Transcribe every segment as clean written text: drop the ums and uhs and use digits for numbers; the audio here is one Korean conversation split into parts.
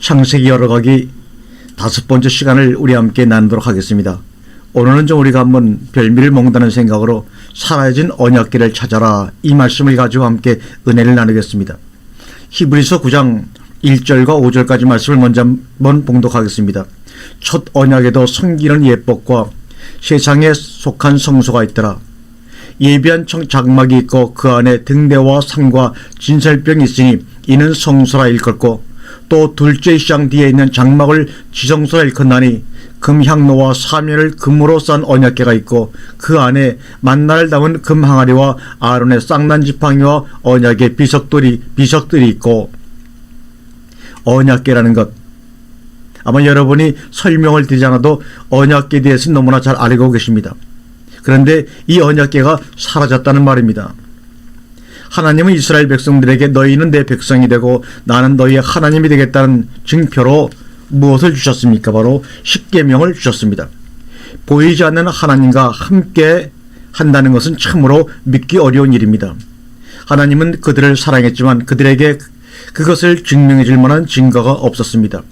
창세기 열어가기 5번째 시간을 우리 함께 나누도록 하겠습니다. 오늘은 좀 우리가 한번 별미를 먹는다는 생각으로 사라진 언약궤를 찾아라, 이 말씀을 가지고 함께 은혜를 나누겠습니다. 히브리서 9장 1절과 5절까지 말씀을 먼저 한번 봉독하겠습니다. 첫 언약에도 섬기는 예법과 세상에 속한 성소가 있더라. 예비한 장막이 있고 그 안에 등대와 상과 진설병이 있으니 이는 성소라 일컫고, 또 둘째 시장 뒤에 있는 장막을 지성소라 일컫나니 금향로와 사면을 금으로 싼 언약궤가 있고 그 안에 만나를 담은 금 항아리와 아론의 쌍난 지팡이와 언약의 비석들이 있고. 언약궤라는 것, 아마 여러분이 설명을 드리지 않아도 언약궤에 대해서는 너무나 잘 알고 계십니다. 그런데 이 언약궤가 사라졌다는 말입니다. 하나님은 이스라엘 백성들에게 너희는 내 백성이 되고 나는 너희의 하나님이 되겠다는 증표로 무엇을 주셨습니까? 바로 십계명을 주셨습니다. 보이지 않는 하나님과 함께 한다는 것은 참으로 믿기 어려운 일입니다. 하나님은 그들을 사랑했지만 그들에게 그것을 증명해 줄 만한 증거가 없었습니다.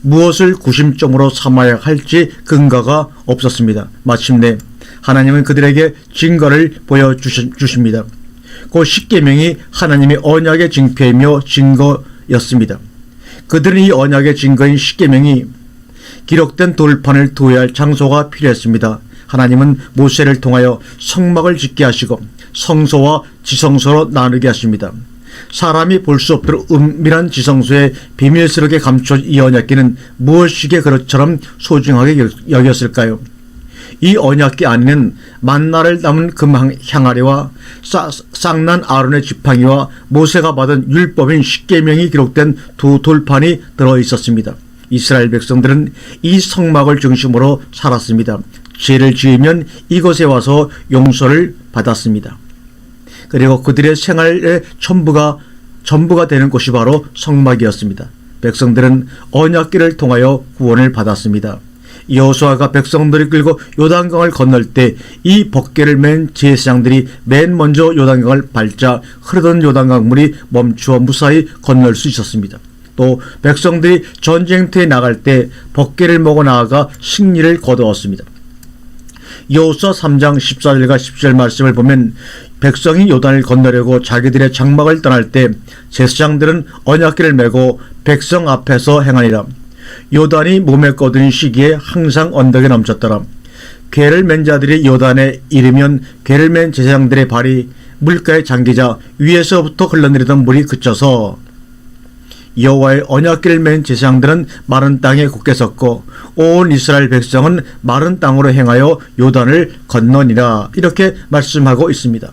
무엇을 구심점으로 삼아야 할지 근거가 없었습니다. 마침내 하나님은 그들에게 증거를 보여주십니다. 그 십계명이 하나님의 언약의 증표이며 증거였습니다. 그들은 이 언약의 증거인 십계명이 기록된 돌판을 두어야 할 장소가 필요했습니다. 하나님은 모세를 통하여 성막을 짓게 하시고 성소와 지성소로 나누게 하십니다. 사람이 볼 수 없도록 은밀한 지성소에 비밀스럽게 감춰진 이 언약궤는 무엇이기에 그것처럼 소중하게 여겼을까요? 이 언약궤 안에는 만나를 담은 금 향아리와 쌍난 아론의 지팡이와 모세가 받은 율법인 십계명이 기록된 두 돌판이 들어있었습니다. 이스라엘 백성들은 이 성막을 중심으로 살았습니다. 죄를 지으면 이곳에 와서 용서를 받았습니다. 그리고 그들의 생활의 전부가 되는 곳이 바로 성막이었습니다. 백성들은 언약궤를 통하여 구원을 받았습니다. 여호수아가 백성들을 끌고 요단강을 건널 때 이 법궤를 맨 제사장들이 맨 먼저 요단강을 밟자 흐르던 요단강 물이 멈추어 무사히 건널 수 있었습니다. 또 백성들이 전쟁터에 나갈 때 법궤를 메고 나아가 승리를 거두었습니다. 여호수아 3장 14절과 17절 말씀을 보면 백성이 요단을 건너려고 자기들의 장막을 떠날 때 제사장들은 언약궤를 메고 백성 앞에서 행하니라. 요단이 몸에 꺼든 시기에 항상 언덕에 넘쳤더라. 궤를 맨 자들이 요단에 이르면 궤를 맨 제사장들의 발이 물가에 잠기자 위에서부터 흘러내리던 물이 그쳐서 여호와의 언약궤를 맨 제사장들은 마른 땅에 굳게 섰고 온 이스라엘 백성은 마른 땅으로 행하여 요단을 건너니라. 이렇게 말씀하고 있습니다.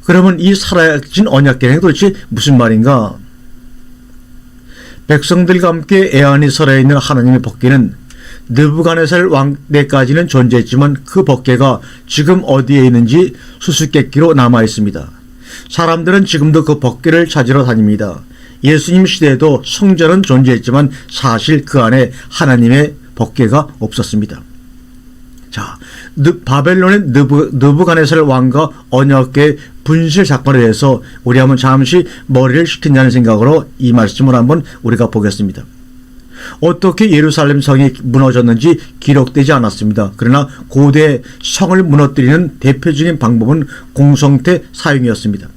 그러면 이 사라진 언약궤는 도대체 무슨 말인가? 백성들과 함께 애안이 살아있는 하나님의 법궤는 느부갓네살 왕 때까지는 존재했지만 그 법궤가 지금 어디에 있는지 수수께끼로 남아있습니다. 사람들은 지금도 그 법궤를 찾으러 다닙니다. 예수님 시대에도 성전은 존재했지만 사실 그 안에 하나님의 법궤가 없었습니다. 자, 바벨론의 느부갓네살 왕과 언약궤 분실 사건에 대해서 우리 한번 잠시 머리를 식힌다는 생각으로 이 말씀을 한번 우리가 보겠습니다. 어떻게 예루살렘 성이 무너졌는지 기록되지 않았습니다. 그러나 고대 성을 무너뜨리는 대표적인 방법은 공성태 사용이었습니다.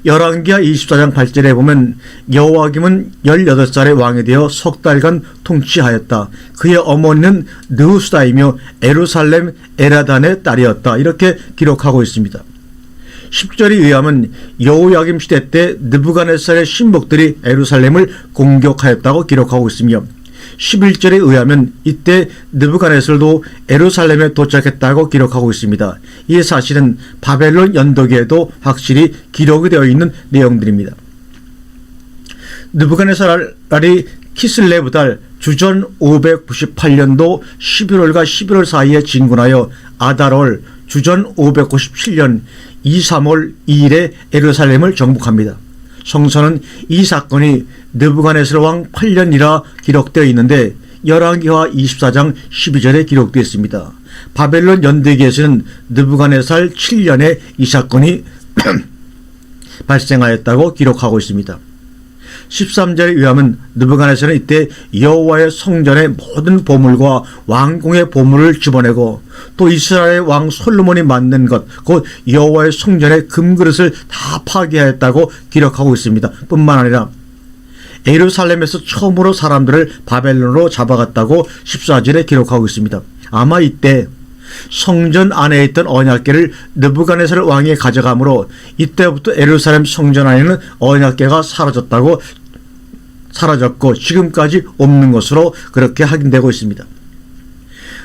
열왕기하 24장 8절에 보면 여호와김은 18살의 왕이 되어 석 달간 통치하였다. 그의 어머니는 느후스다이며 예루살렘 에라단의 딸이었다. 이렇게 기록하고 있습니다. 10절에 의하면 여호야김 시대 때 느부갓네살의 신복들이 예루살렘을 공격하였다고 기록하고 있으며 11절에 의하면 이때 느부갓네살도 예루살렘에 도착했다고 기록하고 있습니다. 이 사실은 바벨론 연도기에도 확실히 기록이 되어 있는 내용들입니다. 느부갓네살이 키슬레브달 주전 598년도 11월과 11월 사이에 진군하여 아달월 주전 597년 2, 3월 2일에 예루살렘을 정복합니다. 성서는 이 사건이 느부갓네살 왕 8년이라 기록되어 있는데 열왕기하 24장 12절에 기록되어 있습니다. 바벨론 연대기에서는 느부갓네살 7년에 이 사건이 발생하였다고 기록하고 있습니다. 13절에 의하면 느부갓네살은 이때 여호와의 성전의 모든 보물과 왕궁의 보물을 집어내고 또 이스라엘의 왕 솔로몬이 만든 것, 곧 여호와의 성전의 금그릇을 다 파괴하였다고 기록하고 있습니다. 뿐만 아니라 예루살렘에서 처음으로 사람들을 바벨론으로 잡아갔다고 14절에 기록하고 있습니다. 아마 이때 성전 안에 있던 언약궤를 느부갓네살 왕이 가져가므로 이때부터 예루살렘 성전 안에는 언약궤가 사라졌고 지금까지 없는 것으로 그렇게 확인되고 있습니다.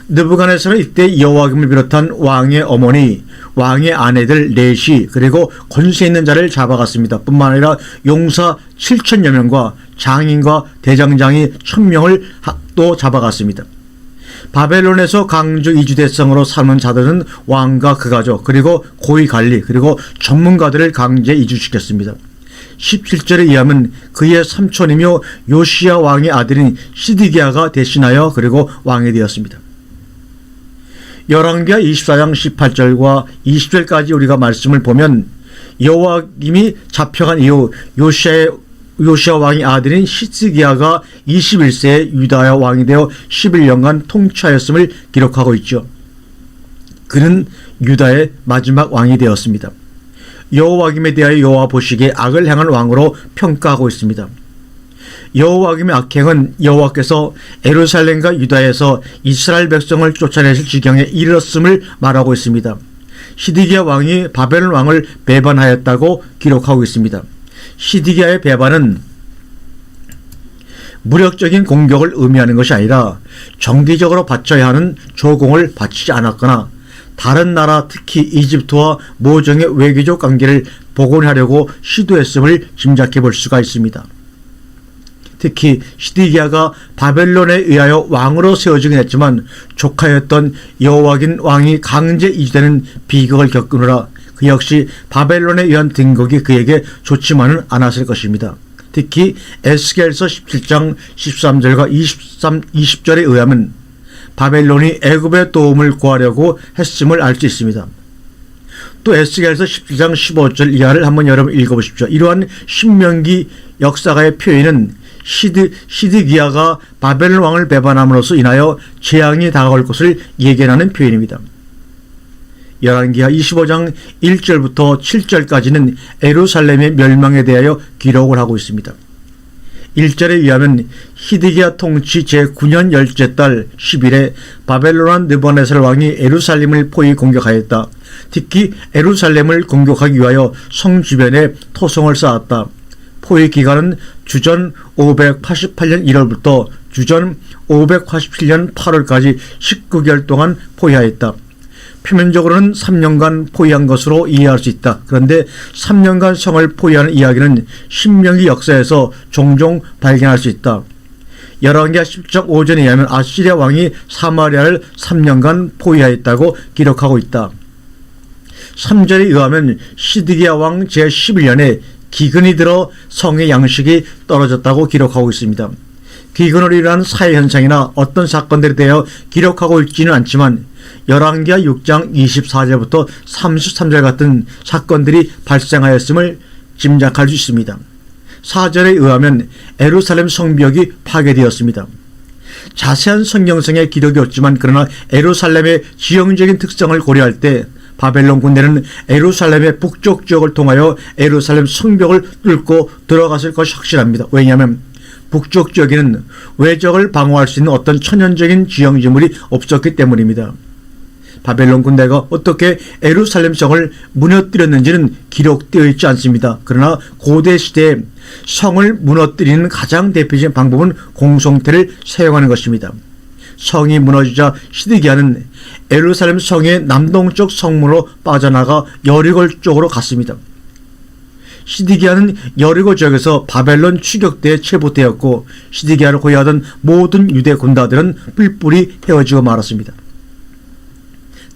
느부갓네살은 이때 여호와김을 비롯한 왕의 어머니, 왕의 아내들 넷이 그리고 권세 있는 자를 잡아갔습니다. 뿐만 아니라 용사 7천여 명과 장인과 대장장이 1000명을 또 잡아갔습니다. 바벨론에서 강주 이주 대상으로 삼은 자들은 왕과 그 가족 그리고 고위 관리 그리고 전문가들을 강제 이주시켰습니다. 17절에 의하면 그의 삼촌이며 요시야 왕의 아들인 시드기야가 대신하여 그리고 왕이 되었습니다. 열왕기하 24장 18절과 20절까지 우리가 말씀을 보면 여호와김이 잡혀간 이후 요시야 왕의 아들인 시드기야가 21세에 유다의 왕이 되어 11년간 통치하였음을 기록하고 있죠. 그는 유다의 마지막 왕이 되었습니다. 여호와김에 대하여 여호와 보시기에 악을 행한 왕으로 평가하고 있습니다. 여호와김의 악행은 여호와께서 예루살렘과 유다에서 이스라엘 백성을 쫓아내실 지경에 이르렀음을 말하고 있습니다. 시드기야 왕이 바벨론 왕을 배반하였다고 기록하고 있습니다. 시드기야의 배반은 무력적인 공격을 의미하는 것이 아니라 정기적으로 바쳐야 하는 조공을 바치지 않았거나 다른 나라 특히 이집트와 모종의 외교적 관계를 복원하려고 시도했음을 짐작해 볼 수가 있습니다. 특히 시드기야가 바벨론에 의하여 왕으로 세워지긴 했지만 조카였던 여호와긴 왕이 강제 이주되는 비극을 겪으느라 그 역시 바벨론에 의한 등극이 그에게 좋지만은 않았을 것입니다. 특히 에스겔서 17장 13절과 20절에 의하면 바벨론이 애굽의 도움을 구하려고 했음을 알 수 있습니다. 또 에스겔서 17장 15절 이하를 한번 여러분 읽어보십시오. 이러한 신명기 역사가의 표현은 시드기야가 바벨론 왕을 배반함으로써 인하여 재앙이 다가올 것을 예견하는 표현입니다. 열왕기하 25장 1절부터 7절까지는 예루살렘의 멸망에 대하여 기록을 하고 있습니다. 1절에 의하면 시드기야 통치 제9년 열째 달 10일에 바벨론 느부갓네살 왕이 예루살렘을 포위 공격하였다. 특히 예루살렘을 공격하기 위하여 성 주변에 토성을 쌓았다. 포위 기간은 주전 588년 1월부터 주전 587년 8월까지 19개월 동안 포위하였다. 표면적으로는 3년간 포위한 것으로 이해할 수 있다. 그런데 3년간 성을 포위하는 이야기는 신명기 역사에서 종종 발견할 수 있다. 열왕기하 10장 5절에 의하면 아시리아 왕이 사마리아를 3년간 포위하였다고 기록하고 있다. 3절에 의하면 시드기야 왕 제11년에 기근이 들어 성의 양식이 떨어졌다고 기록하고 있습니다. 기근으로 인한 사회현상이나 어떤 사건들에 대하여 기록하고 있지는 않지만 열왕기하 6장 24절부터 33절 같은 사건들이 발생하였음을 짐작할 수 있습니다. 4절에 의하면 예루살렘 성벽이 파괴되었습니다. 자세한 성경성의 기록이 없지만 그러나 예루살렘의 지형적인 특성을 고려할 때 바벨론 군대는 예루살렘의 북쪽 지역을 통하여 예루살렘 성벽을 뚫고 들어갔을 것이 확실합니다. 왜냐하면 북쪽 지역에는 외적을 방어할 수 있는 어떤 천연적인 지형지물이 없었기 때문입니다. 바벨론 군대가 어떻게 예루살렘 성을 무너뜨렸는지는 기록되어 있지 않습니다. 그러나 고대 시대에 성을 무너뜨리는 가장 대표적인 방법은 공성태를 사용하는 것입니다. 성이 무너지자 시드기야는 예루살렘 성의 남동쪽 성문으로 빠져나가 여리고 쪽으로 갔습니다. 시드기야는 여리고 지역에서 바벨론 추격대에 체포되었고 시드기야를 호위하던 모든 유대 군사들은 뿔뿔이 헤어지고 말았습니다.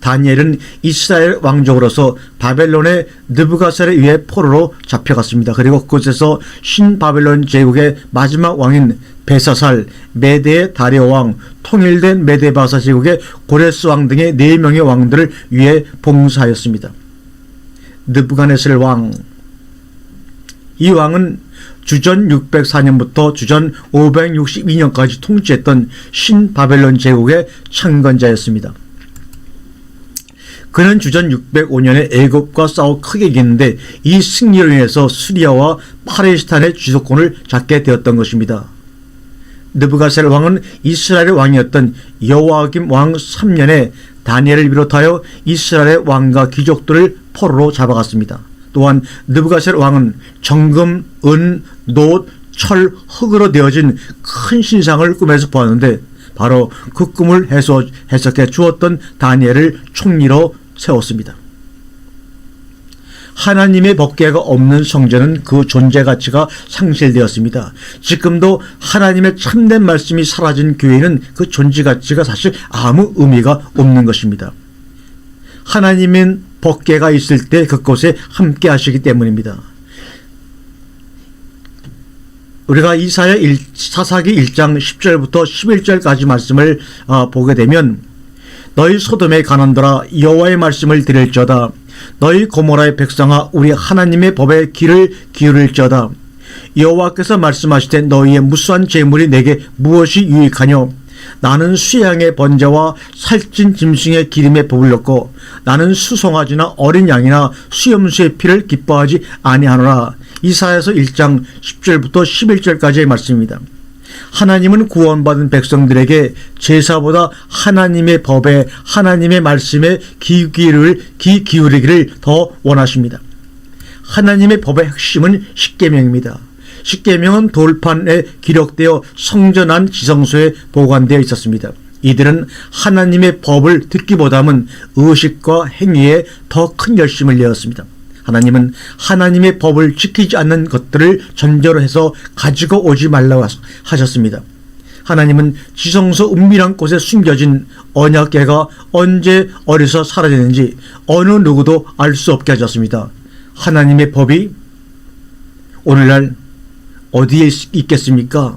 다니엘은 이스라엘 왕족으로서 바벨론의 느부갓네살에 의해 포로로 잡혀갔습니다. 그리고 그곳에서 신바벨론 제국의 마지막 왕인 벨사살, 메대의 다리오 왕, 통일된 메데바사 제국의 고레스 왕 등의 4명의 왕들을 위해 봉사하였습니다. 느부갓네살 왕, 이 왕은 주전 604년부터 주전 562년까지 통치했던 신바벨론 제국의 창건자였습니다. 그는 주전 605년에 애굽과 싸워 크게 이겼는데 이 승리로 인해서 수리아와 팔레스타인의 주도권을 잡게 되었던 것입니다. 느부갓네살 왕은 이스라엘의 왕이었던 여호야김 왕 3년에 다니엘을 비롯하여 이스라엘의 왕과 귀족들을 포로로 잡아갔습니다. 또한 느부갓네살 왕은 정금, 은, 놋, 철, 흙으로 되어진 큰 신상을 꿈에서 보았는데 바로 그 꿈을 해석해 주었던 다니엘을 총리로 세웠습니다. 하나님의 법궤가 없는 성전은 그 존재 가치가 상실되었습니다. 지금도 하나님의 참된 말씀이 사라진 교회는 그 존재 가치가 사실 아무 의미가 없는 것입니다. 하나님의 법궤가 있을 때 그곳에 함께 하시기 때문입니다. 우리가 사사기 1장 10절부터 11절까지 말씀을 보게 되면 너희 소돔의 가난들아 여호와의 말씀을 들을지어다. 너희 고모라의 백성아 우리 하나님의 법에 귀를 기울일지어다. 여호와께서 말씀하시되 너희의 무수한 재물이 내게 무엇이 유익하뇨? 나는 수양의 번제와 살찐 짐승의 기름에 버물렸고 나는 수송아지나 어린 양이나 수염수의 피를 기뻐하지 아니하노라. 이사야서 1장 10절부터 11절까지의 말씀입니다. 하나님은 구원받은 백성들에게 제사보다 하나님의 법에 하나님의 말씀에 귀 기울이기를 더 원하십니다. 하나님의 법의 핵심은 십계명입니다. 십계명은 돌판에 기록되어 성전 안 지성소에 보관되어 있었습니다. 이들은 하나님의 법을 듣기보다는 의식과 행위에 더 큰 열심을 내었습니다. 하나님은 하나님의 법을 지키지 않는 것들을 전제로 해서 가지고 오지 말라고 하셨습니다. 하나님은 지성소 은밀한 곳에 숨겨진 언약궤가 언제 어디서 사라졌는지 어느 누구도 알 수 없게 하셨습니다. 하나님의 법이 오늘날 어디에 있겠습니까?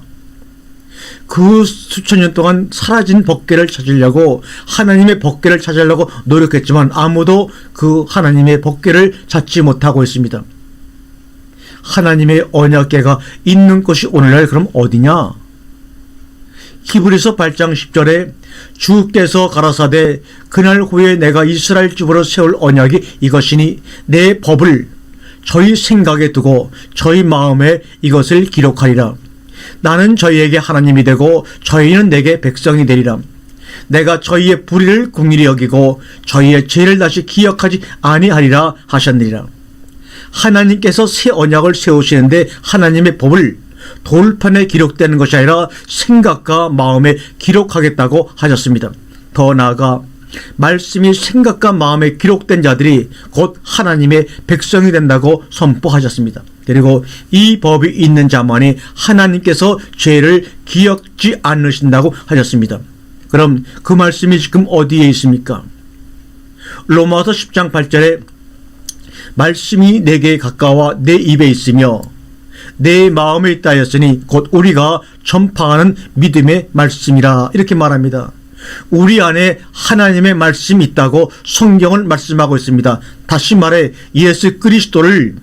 그 수천 년 동안 사라진 법궤를 찾으려고 하나님의 법궤를 찾으려고 노력했지만 아무도 그 하나님의 법궤를 찾지 못하고 있습니다. 하나님의 언약궤가 있는 곳이 오늘날 그럼 어디냐? 히브리서 8장 10절에 주께서 가라사대 그날 후에 내가 이스라엘 집으로 세울 언약이 이것이니 내 법을 저희 생각에 두고 저희 마음에 이것을 기록하리라. 나는 저희에게 하나님이 되고 저희는 내게 백성이 되리라. 내가 저희의 불의를 긍휼히 여기고 저희의 죄를 다시 기억하지 아니하리라 하셨느니라. 하나님께서 새 언약을 세우시는데 하나님의 법을 돌판에 기록되는 것이 아니라 생각과 마음에 기록하겠다고 하셨습니다. 더 나아가 말씀이 생각과 마음에 기록된 자들이 곧 하나님의 백성이 된다고 선포하셨습니다. 그리고 이 법이 있는 자만이 하나님께서 죄를 기억지 않으신다고 하셨습니다. 그럼 그 말씀이 지금 어디에 있습니까? 로마서 10장 8절에 말씀이 내게 가까워 내 입에 있으며 내 마음에 있다 하였으니 곧 우리가 전파하는 믿음의 말씀이라 이렇게 말합니다. 우리 안에 하나님의 말씀이 있다고 성경은 말씀하고 있습니다. 다시 말해 예수 그리스도를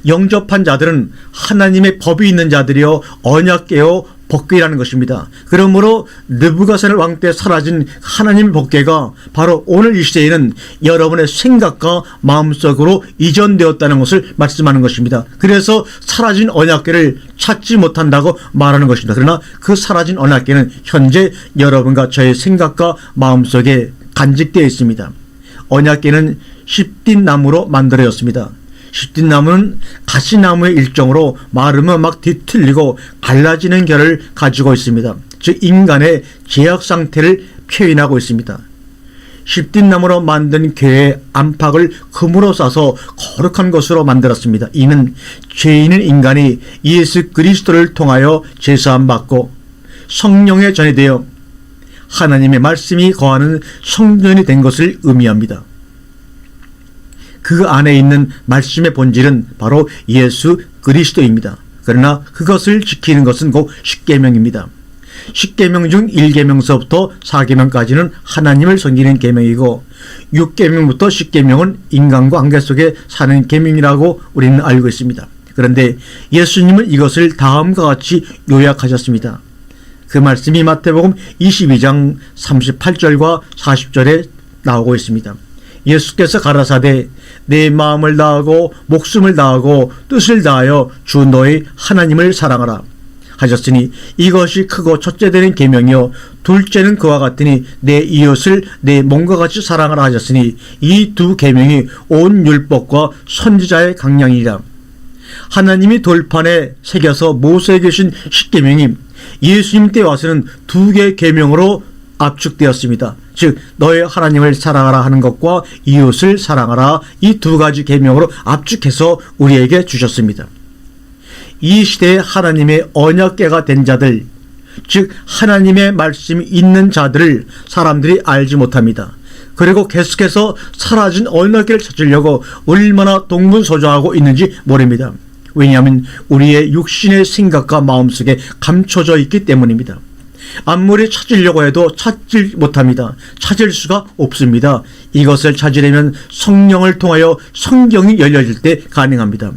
영접한 자들은 하나님의 법이 있는 자들이요 언약궤요 법궤라는 것입니다. 그러므로 느부갓네살 왕 때 사라진 하나님의 법궤가 바로 오늘 이 시대에는 여러분의 생각과 마음속으로 이전되었다는 것을 말씀하는 것입니다. 그래서 사라진 언약궤를 찾지 못한다고 말하는 것입니다. 그러나 그 사라진 언약궤는 현재 여러분과 저의 생각과 마음속에 간직되어 있습니다. 언약궤는 십딘나무로 만들어졌습니다. 십딘나무는 가시나무의 일종으로 마르면 막 뒤틀리고 갈라지는 결을 가지고 있습니다. 즉 인간의 죄악 상태를 표현하고 있습니다. 십딘나무로 만든 궤의 안팎을 금으로 싸서 거룩한 것으로 만들었습니다. 이는 죄인인 인간이 예수 그리스도를 통하여 제사함 받고 성령에 전이되어 하나님의 말씀이 거하는 성전이 된 것을 의미합니다. 그 안에 있는 말씀의 본질은 바로 예수 그리스도입니다. 그러나 그것을 지키는 것은 곧 십계명입니다. 십계명 중 1계명서부터 4계명까지는 하나님을 섬기는 계명이고 6계명부터 10계명은 인간과 관계 속에 사는 계명이라고 우리는 알고 있습니다. 그런데 예수님은 이것을 다음과 같이 요약하셨습니다. 그 말씀이 마태복음 22장 38절과 40절에 나오고 있습니다. 예수께서 가라사대 내 마음을 다하고 목숨을 다하고 뜻을 다하여 주 너의 하나님을 사랑하라 하셨으니 이것이 크고 첫째 되는 계명이요 둘째는 그와 같으니 내 이웃을 내 몸과 같이 사랑하라 하셨으니 이 두 계명이 온 율법과 선지자의 강량이라. 하나님이 돌판에 새겨서 모세에게 주신 십계명이 예수님 때 와서는 두 개의 계명으로 압축되었습니다. 즉 너의 하나님을 사랑하라 하는 것과 이웃을 사랑하라 이 두 가지 계명으로 압축해서 우리에게 주셨습니다. 이 시대에 하나님의 언약궤가 된 자들, 즉 하나님의 말씀이 있는 자들을 사람들이 알지 못합니다. 그리고 계속해서 사라진 언약궤를 찾으려고 얼마나 동분서주하고 있는지 모릅니다. 왜냐하면 우리의 육신의 생각과 마음속에 감춰져 있기 때문입니다. 아무리 찾으려고 해도 찾지 못합니다. 찾을 수가 없습니다. 이것을 찾으려면 성령을 통하여 성경이 열려질 때 가능합니다.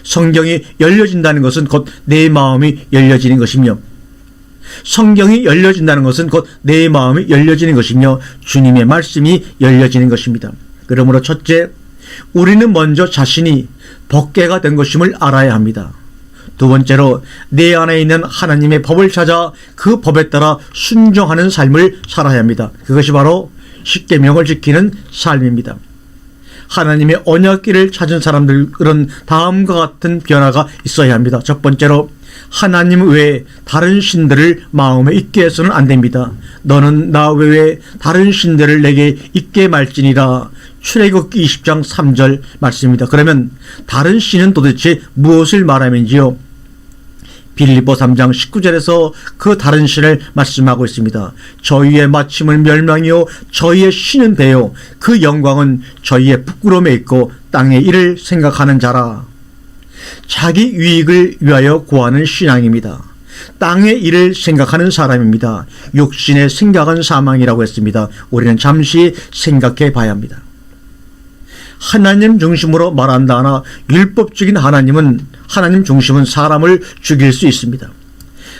성경이 열려진다는 것은 곧 내 마음이 열려지는 것이며 성경이 열려진다는 것은 곧 내 마음이 열려지는 것이며 주님의 말씀이 열려지는 것입니다. 그러므로 첫째, 우리는 먼저 자신이 법궤가 된 것임을 알아야 합니다. 두 번째로 내 안에 있는 하나님의 법을 찾아 그 법에 따라 순종하는 삶을 살아야 합니다. 그것이 바로 십계명을 지키는 삶입니다. 하나님의 언약궤를 찾은 사람들은 다음과 같은 변화가 있어야 합니다. 첫 번째로 하나님 외에 다른 신들을 마음에 있게 해서는 안 됩니다. 너는 나 외에 다른 신들을 내게 있게 말지니라. 출애굽기 20장 3절 말씀입니다. 그러면 다른 신은 도대체 무엇을 말하는지요? 빌립보 3장 19절에서 그 다른 신을 말씀하고 있습니다. 저희의 마침은 멸망이요 저희의 신은 배요 그 영광은 저희의 부끄러움에 있고 땅의 일을 생각하는 자라. 자기 유익을 위하여 구하는 신앙입니다. 땅의 일을 생각하는 사람입니다. 육신의 생각은 사망이라고 했습니다. 우리는 잠시 생각해 봐야 합니다. 하나님 중심으로 말한다 하나 율법적인 하나님 중심은 사람을 죽일 수 있습니다.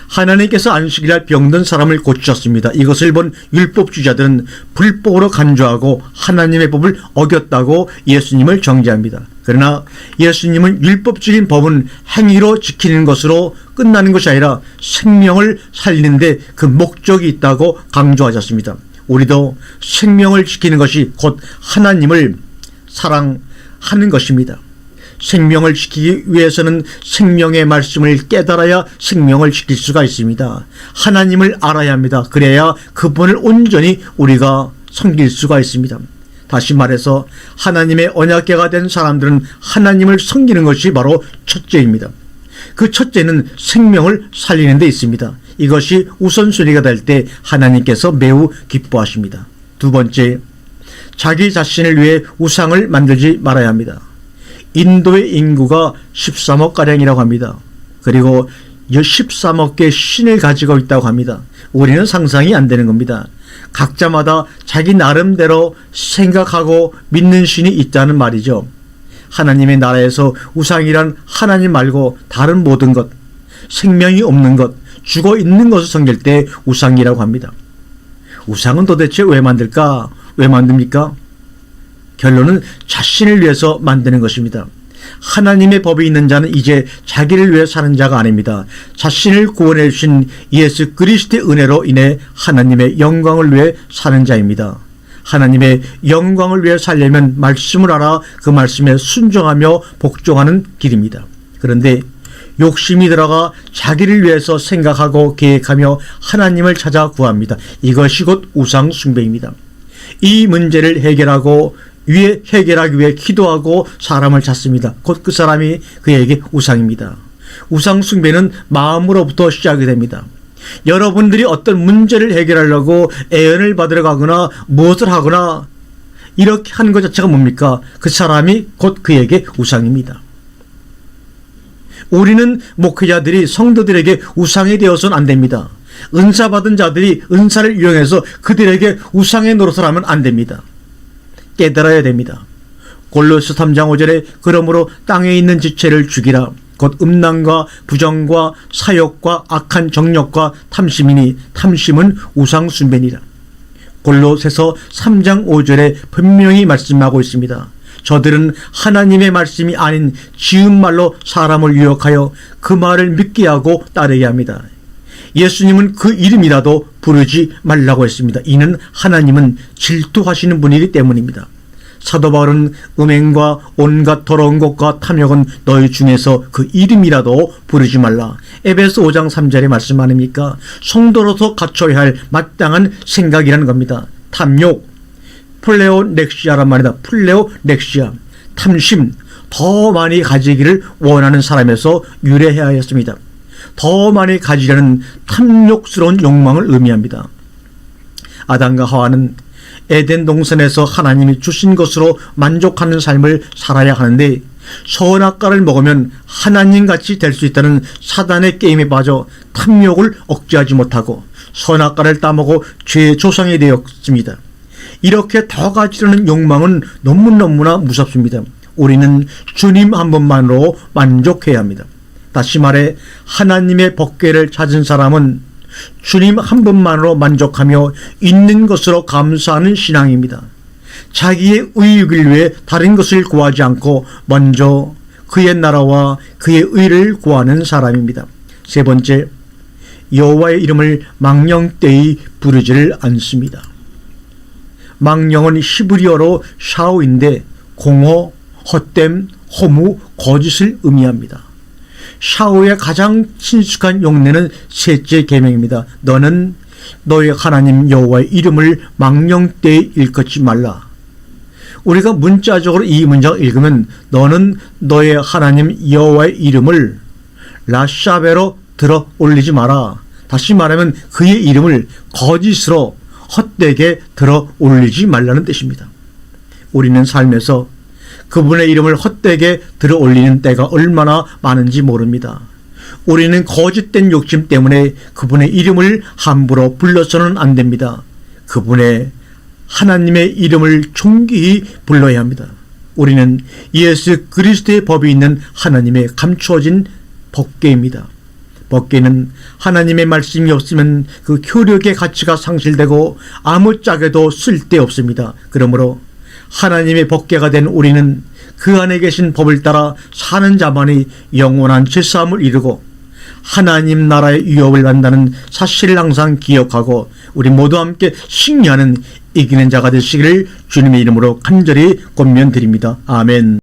하나님께서 안식일날 병든 사람을 고치셨습니다. 이것을 본 율법주의자들은 불법으로 간주하고 하나님의 법을 어겼다고 예수님을 정죄합니다. 그러나 예수님은 율법적인 법은 행위로 지키는 것으로 끝나는 것이 아니라 생명을 살리는 데 그 목적이 있다고 강조하셨습니다. 우리도 생명을 지키는 것이 곧 하나님을 사랑하는 것입니다. 생명을 지키기 위해서는 생명의 말씀을 깨달아야 생명을 지킬 수가 있습니다. 하나님을 알아야 합니다. 그래야 그분을 온전히 우리가 섬길 수가 있습니다. 다시 말해서 하나님의 언약궤가 된 사람들은 하나님을 섬기는 것이 바로 첫째입니다. 그 첫째는 생명을 살리는 데 있습니다. 이것이 우선순위가 될 때 하나님께서 매우 기뻐하십니다. 두 번째, 자기 자신을 위해 우상을 만들지 말아야 합니다. 인도의 인구가 13억가량이라고 합니다. 그리고 13억 개의 신을 가지고 있다고 합니다. 우리는 상상이 안 되는 겁니다. 각자마다 자기 나름대로 생각하고 믿는 신이 있다는 말이죠. 하나님의 나라에서 우상이란 하나님 말고 다른 모든 것, 생명이 없는 것, 죽어 있는 것을 섬길 때 우상이라고 합니다. 우상은 도대체 왜 만들까? 왜 만듭니까? 결론은 자신을 위해서 만드는 것입니다. 하나님의 법이 있는 자는 이제 자기를 위해 사는 자가 아닙니다. 자신을 구원해 주신 예수 그리스도의 은혜로 인해 하나님의 영광을 위해 사는 자입니다. 하나님의 영광을 위해 살려면 말씀을 알아 그 말씀에 순종하며 복종하는 길입니다. 그런데 욕심이 들어가 자기를 위해서 생각하고 계획하며 하나님을 찾아 구합니다. 이것이 곧 우상 숭배입니다. 이 문제를 해결하기 위해 기도하고 사람을 찾습니다. 곧 그 사람이 그에게 우상입니다. 우상 숭배는 마음으로부터 시작이 됩니다. 여러분들이 어떤 문제를 해결하려고 애연을 받으러 가거나 무엇을 하거나 이렇게 하는 것 자체가 뭡니까? 그 사람이 곧 그에게 우상입니다. 우리는 목회자들이 성도들에게 우상이 되어서는 안 됩니다. 은사 받은 자들이 은사를 이용해서 그들에게 우상의 노릇을 하면 안 됩니다. 깨달아야 됩니다. 골로새 3장 5절에 그러므로 땅에 있는 지체를 죽이라. 곧 음란과 부정과 사욕과 악한 정욕과 탐심이니 탐심은 우상숭배니라. 골로새서 3장 5절에 분명히 말씀하고 있습니다. 저들은 하나님의 말씀이 아닌 지은 말로 사람을 유혹하여 그 말을 믿게 하고 따르게 합니다. 예수님은 그 이름이라도 부르지 말라고 했습니다. 이는 하나님은 질투하시는 분이기 때문입니다. 사도 바울은 음행과 온갖 더러운 것과 탐욕은 너희 중에서 그 이름이라도 부르지 말라. 에베소 5장 3절에 말씀 아닙니까? 성도로서 갖춰야 할 마땅한 생각이라는 겁니다. 탐욕, 플레오넥시아란 말이다. 플레오넥시아, 탐심, 더 많이 가지기를 원하는 사람에서 유래하였습니다. 더 많이 가지려는 탐욕스러운 욕망을 의미합니다. 아담과 하와는 에덴 동산에서 하나님이 주신 것으로 만족하는 삶을 살아야 하는데 선악과를 먹으면 하나님같이 될 수 있다는 사단의 게임에 빠져 탐욕을 억제하지 못하고 선악과를 따먹어 죄의 조상이 되었습니다. 이렇게 더 가지려는 욕망은 너무나 무섭습니다. 우리는 주님 한 분만으로 만족해야 합니다. 다시 말해 하나님의 법궤를 찾은 사람은 주님 한 분만으로 만족하며 있는 것으로 감사하는 신앙입니다. 자기의 의익을 위해 다른 것을 구하지 않고 먼저 그의 나라와 그의 의를 구하는 사람입니다. 세 번째, 여호와의 이름을 망령되이 부르지를 않습니다. 망령은 히브리어로 샤오인데 공허, 헛됨, 허무, 거짓을 의미합니다. 샤오의 가장 친숙한 용례는 셋째 계명입니다. 너는 너의 하나님 여호와의 이름을 망령되이 일컫지 말라. 우리가 문자적으로 이 문장을 읽으면 너는 너의 하나님 여호와의 이름을 라샤베로 들어 올리지 마라. 다시 말하면 그의 이름을 거짓으로 헛되게 들어 올리지 말라는 뜻입니다. 우리는 삶에서 그분의 이름을 헛되게 들어 올리는 때가 얼마나 많은지 모릅니다. 우리는 거짓된 욕심 때문에 그분의 이름을 함부로 불러서는 안 됩니다. 그분의 하나님의 이름을 존귀히 불러야 합니다. 우리는 예수 그리스도의 법이 있는 하나님의 감추어진 법궤입니다. 법궤는 하나님의 말씀이 없으면 그 효력의 가치가 상실되고 아무짝에도 쓸데없습니다. 그러므로 하나님의 법궤가 된 우리는 그 안에 계신 법을 따라 사는 자만이 영원한 죄사함을 이루고 하나님 나라의 유업을 받는다는 사실을 항상 기억하고 우리 모두 함께 승리하는 이기는 자가 되시기를 주님의 이름으로 간절히 권면드립니다. 아멘.